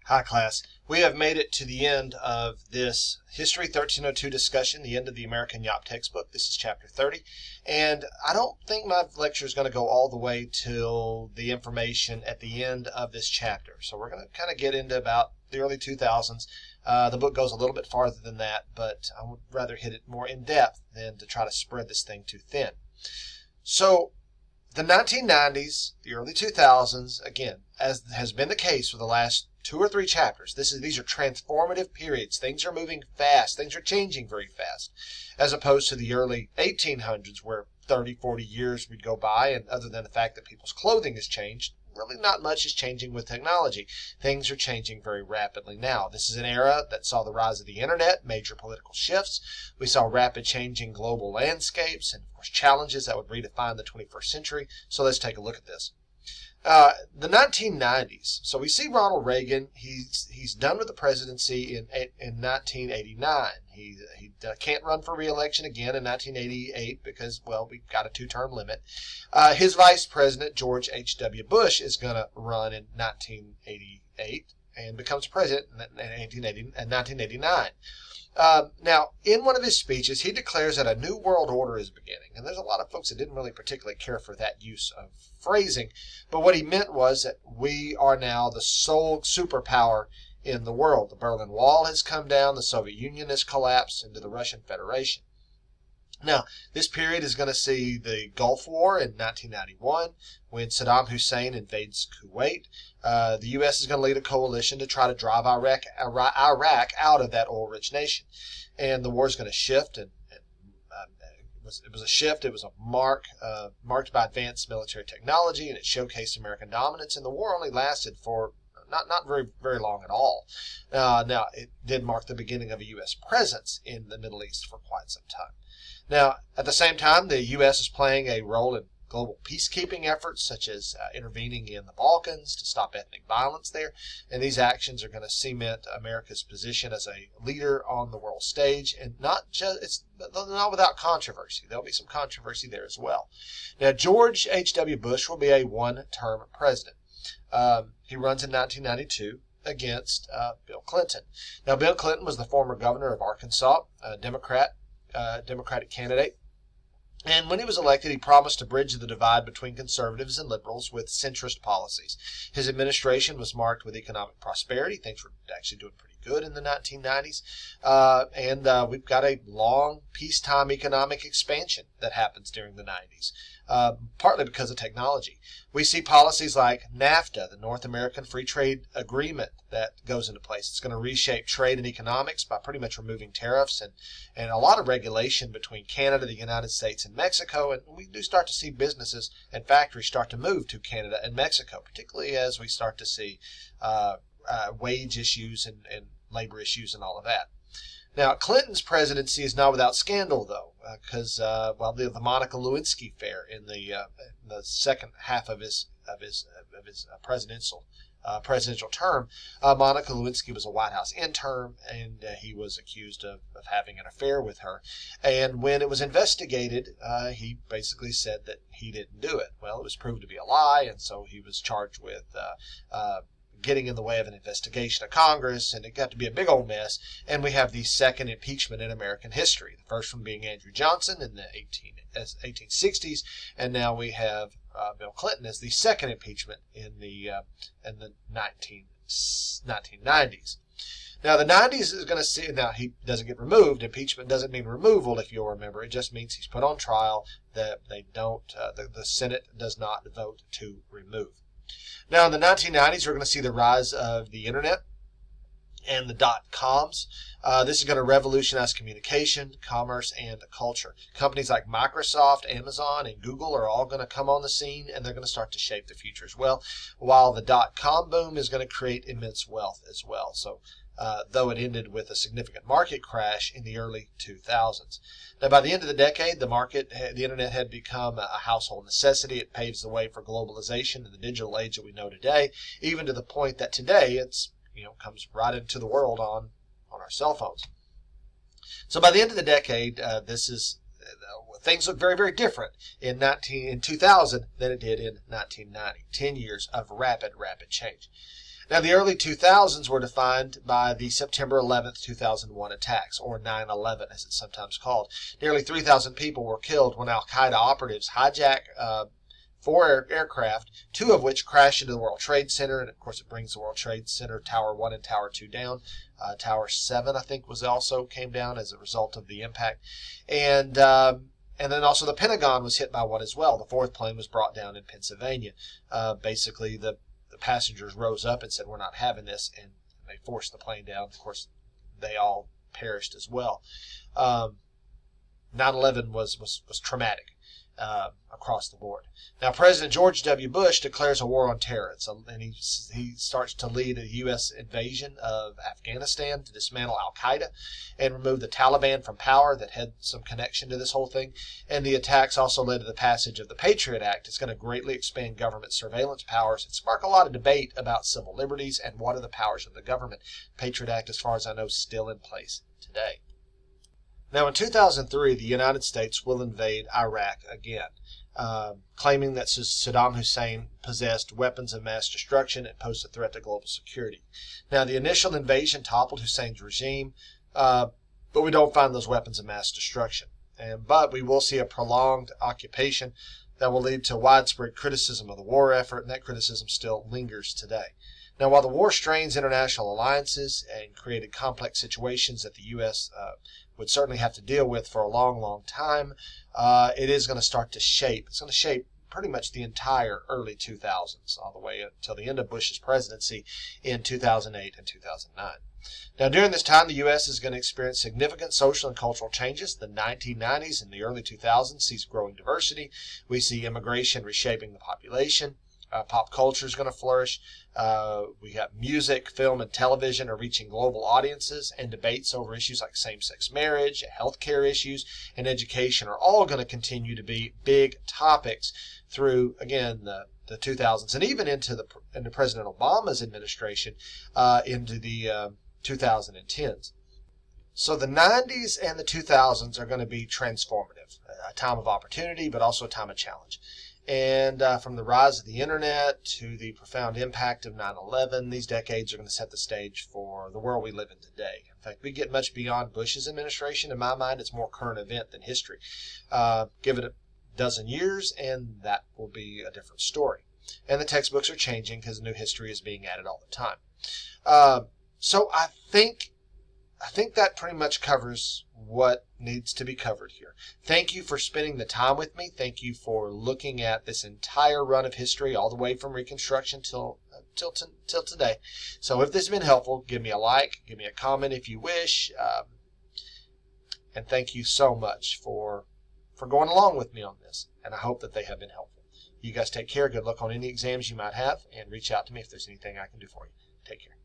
Hi, class. We have made it to the end of this History 1302 discussion, the end of the American Yawp textbook. This is chapter 30. And I don't think my lecture is going to go all the way till the information at the end of this chapter. So we're going to kind of get into about the early 2000s. The book goes a little bit farther than that, but I would rather hit it more in depth than to try to spread this thing too thin. So the 1990s, the early 2000s, again, as has been the case for the last 2 or 3 chapters, these are transformative periods. Things are moving fast. Things are changing very fast, as opposed to the early 1800s where 30, 40 years would go by, and other than the fact that people's clothing has changed, really not much is changing with technology. Things are changing very rapidly now. This is an era that saw the rise of the internet, major political shifts. We saw rapid changing global landscapes and, of course, challenges that would redefine the 21st century. So let's take a look at this. The 1990s. So we see Ronald Reagan. He's done with the presidency in 1989. He can't run for re-election again in 1988 because, well, we've got a 2-term limit. His vice president, George H.W. Bush, is going to run in 1988 and becomes president in 1989. Now, in one of his speeches, he declares that a new world order is beginning. And there's a lot of folks that didn't really particularly care for that use of phrasing. But what he meant was that we are now the sole superpower in the world. The Berlin Wall has come down. The Soviet Union has collapsed into the Russian Federation. Now, this period is going to see the Gulf War in 1991 when Saddam Hussein invades Kuwait. The U.S. is going to lead a coalition to try to drive Iraq out of that oil-rich nation. And the war is going to shift, and it was a shift. It was a marked by advanced military technology, and it showcased American dominance. And the war only lasted for not very, very long at all. Now, it did mark the beginning of a U.S. presence in the Middle East for quite some time. Now, at the same time, the U.S. is playing a role in global peacekeeping efforts, such as intervening in the Balkans to stop ethnic violence there. And these actions are going to cement America's position as a leader on the world stage, and not without controversy. There'll be some controversy there as well. Now, George H.W. Bush will be a 1-term president. He runs in 1992 against Bill Clinton. Now, Bill Clinton was the former governor of Arkansas, a Democratic candidate. And when he was elected, he promised to bridge the divide between conservatives and liberals with centrist policies. His administration was marked with economic prosperity. Things were actually doing pretty good in the 1990s. And we've got a long peacetime economic expansion that happens during the 90s, partly because of technology. We see policies like NAFTA, the North American Free Trade Agreement, that goes into place. It's going to reshape trade and economics by pretty much removing tariffs and a lot of regulation between Canada, the United States, and Mexico. And we do start to see businesses and factories start to move to Canada and Mexico, particularly as we start to see wage issues and labor issues and all of that. Now, Clinton's presidency is not without scandal, though, because the Monica Lewinsky affair in the second half of his presidential term. Monica Lewinsky was a White House intern, and he was accused of having an affair with her. And when it was investigated, he basically said that he didn't do it. Well, it was proved to be a lie, and so he was charged with getting in the way of an investigation of Congress, and it got to be a big old mess. And we have the second impeachment in American history. The first one being Andrew Johnson in the 1860s, and now we have Bill Clinton as the second impeachment in the 1990s. Now, the 90s is going to see, now he doesn't get removed. Impeachment doesn't mean removal, if you'll remember. It just means he's put on trial, that the Senate does not vote to remove. Now, in the 1990s, we're going to see the rise of the internet and the dot-coms. This is going to revolutionize communication, commerce, and culture. Companies like Microsoft, Amazon, and Google are all going to come on the scene, and they're going to start to shape the future as well, while the dot-com boom is going to create immense wealth as well. So, though it ended with a significant market crash in the early 2000s. Now, by the end of the decade, the internet had become a household necessity. It paves the way for globalization and the digital age that we know today, even to the point that today it's comes right into the world on our cell phones. So by the end of the decade, things look very, very different in 2000 than it did in 1990. 10 years of rapid change. Now, the early 2000s were defined by the September 11th, 2001 attacks, or 9/11 as it's sometimes called. Nearly 3,000 people were killed when Al-Qaeda operatives hijacked four aircraft, two of which crashed into the World Trade Center, and of course it brings the World Trade Center Tower 1 and Tower 2 down. Tower 7, I think, also came down as a result of the impact. And then also the Pentagon was hit by one as well. The fourth plane was brought down in Pennsylvania. Basically, the passengers rose up and said, "We're not having this," and they forced the plane down. Of course, they all perished as well. 9/11 was traumatic across the board. Now, President George W. Bush declares a war on terror, and he starts to lead a U.S. invasion of Afghanistan to dismantle Al-Qaeda and remove the Taliban from power that had some connection to this whole thing. And the attacks also led to the passage of the Patriot Act. It's going to greatly expand government surveillance powers and spark a lot of debate about civil liberties and what are the powers of the government. Patriot Act, as far as I know, is still in place today. Now, in 2003, the United States will invade Iraq again, claiming that Saddam Hussein possessed weapons of mass destruction and posed a threat to global security. Now, the initial invasion toppled Hussein's regime, but we don't find those weapons of mass destruction. But we will see a prolonged occupation that will lead to widespread criticism of the war effort, and that criticism still lingers today. Now, while the war strains international alliances and created complex situations that the U.S. Would certainly have to deal with for a long, long time, it is going to start to shape. It's going to shape pretty much the entire early 2000s, all the way until the end of Bush's presidency in 2008 and 2009. Now, during this time, the U.S. is going to experience significant social and cultural changes. The 1990s and the early 2000s sees growing diversity. We see immigration reshaping the population. Pop culture is going to flourish. We have music, film, and television are reaching global audiences, and debates over issues like same-sex marriage, healthcare issues, and education are all going to continue to be big topics through, again, the 2000s, and even into President Obama's administration into the 2010s. So the 90s and the 2000s are going to be transformative, a time of opportunity, but also a time of challenge. And from the rise of the internet to the profound impact of 9/11, these decades are going to set the stage for the world we live in today. In fact, we get much beyond Bush's administration. In my mind, it's more current event than history. Give it a dozen years, and that will be a different story. And the textbooks are changing because new history is being added all the time. So I think that pretty much covers what needs to be covered here. Thank you for spending the time with me. Thank you for looking at this entire run of history all the way from Reconstruction till today. So if this has been helpful, give me a like, give me a comment if you wish. And thank you so much for going along with me on this. And I hope that they have been helpful. You guys take care. Good luck on any exams you might have, and reach out to me if there's anything I can do for you. Take care.